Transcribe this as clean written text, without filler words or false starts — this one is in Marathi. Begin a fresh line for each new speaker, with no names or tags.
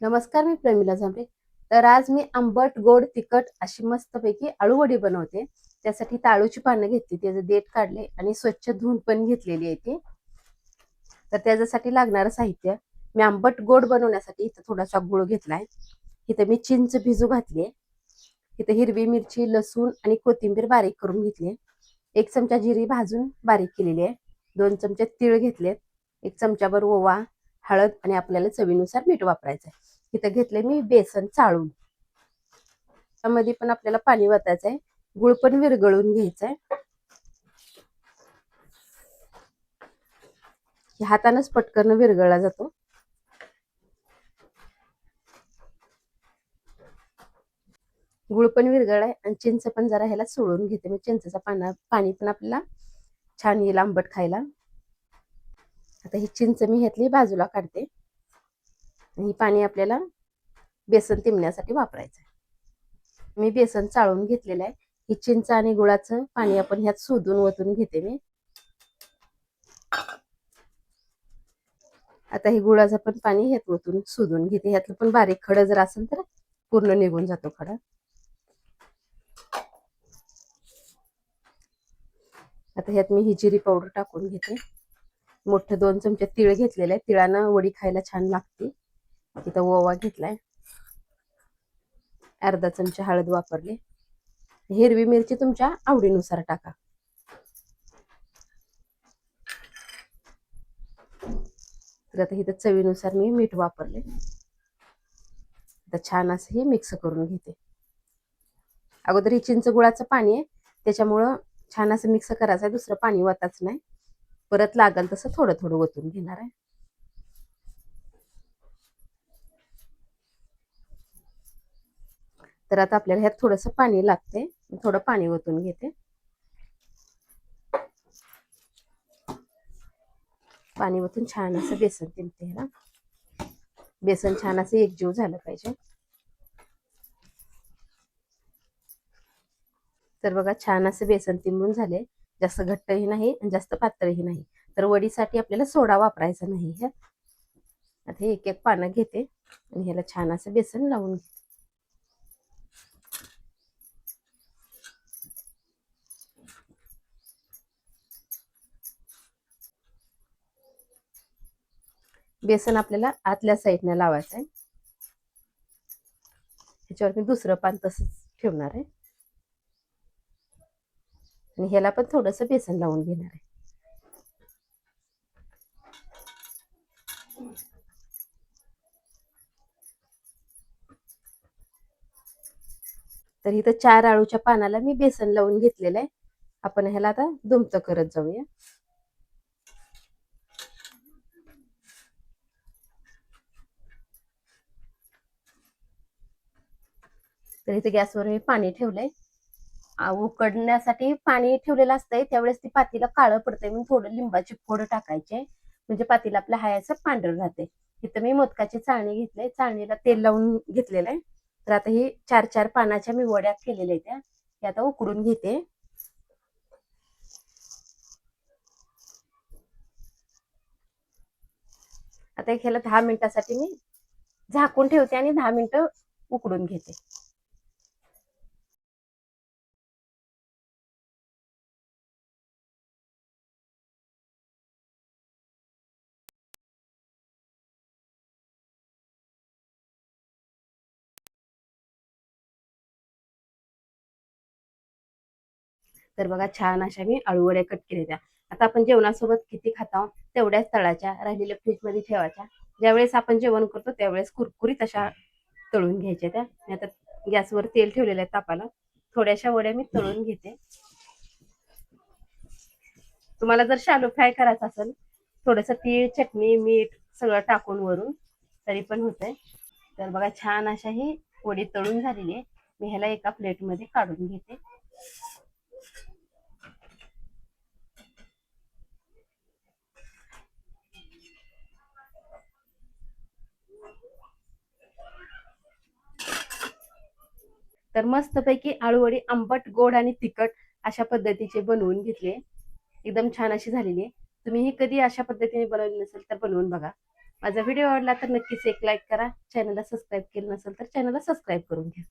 नमस्कार, मी प्रमिला झांबरे. तर आज मी आंबट, गोड, तिखट अशी मस्तपैकी अळूवडी बनवते. त्यासाठी अळूची पानं घेतली, त्याचं देठ काढले आणि स्वच्छ धुवून पण घेतलेली आहे ती. तर त्याच्यासाठी लागणारं साहित्य, मी आंबट गोड बनवण्यासाठी इथं थोडासा गुळ घेतलाय. इथं मी चिंच भिजू घातली. इथं हिरवी मिरची, लसूण आणि कोथिंबीर बारीक करून घेतली. 1 चमचा जिरी भाजून बारीक केलेली आहे. 2 चमचे तीळ घेतलेत. 1 चमचाभर ओवा, हळद आणि आपल्याला चवीनुसार मीठ वापरायचं आहे. इथं घेतले मी बेसन चाळून. त्यामध्ये पण आपल्याला पाणी वतायचं आहे. गुळ पण विरघळून घ्यायचा आहे. हातानंच पटकन विरघळला जातो. गुळ पण विरघळलाय आणि चिंच पण जरा ह्याला सोडून घेते. मी चिंचेचा पाणी पण आपल्याला छान येईल आंबट खायला. आता ही चिंच मी ह्यातली बाजूला काढते. ही पाणी आपल्याला बेसन तिंबण्यासाठी वापरायचं आहे. मी बेसन चाळून घेतलेलं आहे. ही चिंच आणि गुळाचं पाणी आपण ह्यात शोधून ओतून घेते मी. आता हे गुळाचं पण पाणी ह्यात ओतून शोधून घेते. ह्यातलं पण बारीक खडं जर असेल तर पूर्ण निघून जातो खडा. आता ह्यात मी ही जिरी पावडर टाकून घेते. मोठे 2 चमचे तीळ घेतलेले आहे. तिळानं वडी खायला छान लागते. इथं ओवा घेतलाय. अर्धा चमचा हळद वापरली. हिरवी मिरची तुमच्या आवडीनुसार टाका. तर आता इथं चवीनुसार मी मीठ वापरले. आता छान असं हे मिक्स करून घेते. अगोदर ही चिंच गुळाचं पाणी आहे, त्याच्यामुळं छान असं मिक्स करायचं आहे. दुसरं पाणी वताच नाही. परत लागल तसं थोडं थोडं ओतून घेणार आहे. तर आता आपल्याला ह्यात थोडंसं पाणी लागते. थोडं पाणी ओतून घेते. पाणी ओतून छान असं बेसन तिंबते ह्याला. बेसन छान असं एकजीव झालं पाहिजे. तर बघा छान असं बेसन तिंबून झाले. जास्त घट्टही नाही आणि जास्त पातळही नाही. तर वडीसाठी आपल्याला सोडा वापरायचा नाही ह्यात. आता एक एक पानं घेते आणि ह्याला छान असं बेसन लावून घेते. बेसन आपल्याला आतल्या साईडने लावायचं आहे. ह्याच्यावर मी दुसरं पान तसंच ठेवणार आहे आणि ह्याला पण थोडंसं बेसन लावून घेणार आहे. तर इथं 4 आळूच्या पानाला मी बेसन लावून घेतलेलं आहे. आपण ह्याला आता दुमतं करत जाऊया. तर इथे गॅसवर मी पाणी ठेवलंय. उकडण्यासाठी पाणी ठेवलेलं असतंय, त्यावेळेस ती पातीला काळं पडतंय म्हणून थोडं लिंबाची फोड टाकायची, म्हणजे पातीला आपलं हायाचं पांढरं राहते. इथं मी मोदकाची चाळणी घेतली, चाळणीला तेल लावून घेतलेलं आहे. तर आता ही 4-4 पानाच्या मी वड्या केलेल्या आहेत, त्या आता उकडून घेते. आता ह्याला 10 मिनिटासाठी मी झाकून ठेवते आणि 10 मिनिटं उकडून घेते. तर बघा छान अशा मी अळूवड्या कट केलेल्या. आता आपण जेवणासोबत किती खातो तेवढ्याच तळाच्या, राहिलेल्या फ्रीजमध्ये ठेवायच्या. ज्यावेळेस आपण जेवण करतो त्यावेळेस कुरकुरीत अशा तळून घ्यायच्या त्या. मी आता गॅसवर तेल ठेवलेलं आहे तापाला. थोड्याशा वड्या मी तळून घेते. तुम्हाला जर शालो फ्राय करायचा असेल, थोडंसं तीळ, चटणी, मीठ सगळं टाकून वरून तरी पण होतंय. तर बघा छान अशा ही वडी तळून झालेली आहे. मी ह्याला एका प्लेटमध्ये काढून घेते. तर मस्तपैकी आळूवडी आंबट, गोड आणि तिखट अशा पद्धतीचे बनवून घेतले. एकदम छान अशी झालेली आहे. तुम्ही ही कधी अशा पद्धतीने बनवली नसेल तर बनवून बघा. माझा व्हिडिओ आवडला तर नक्कीच एक लाईक करा. चॅनलला सबस्क्राईब केलं नसेल तर चॅनलला सबस्क्राईब करून घ्या.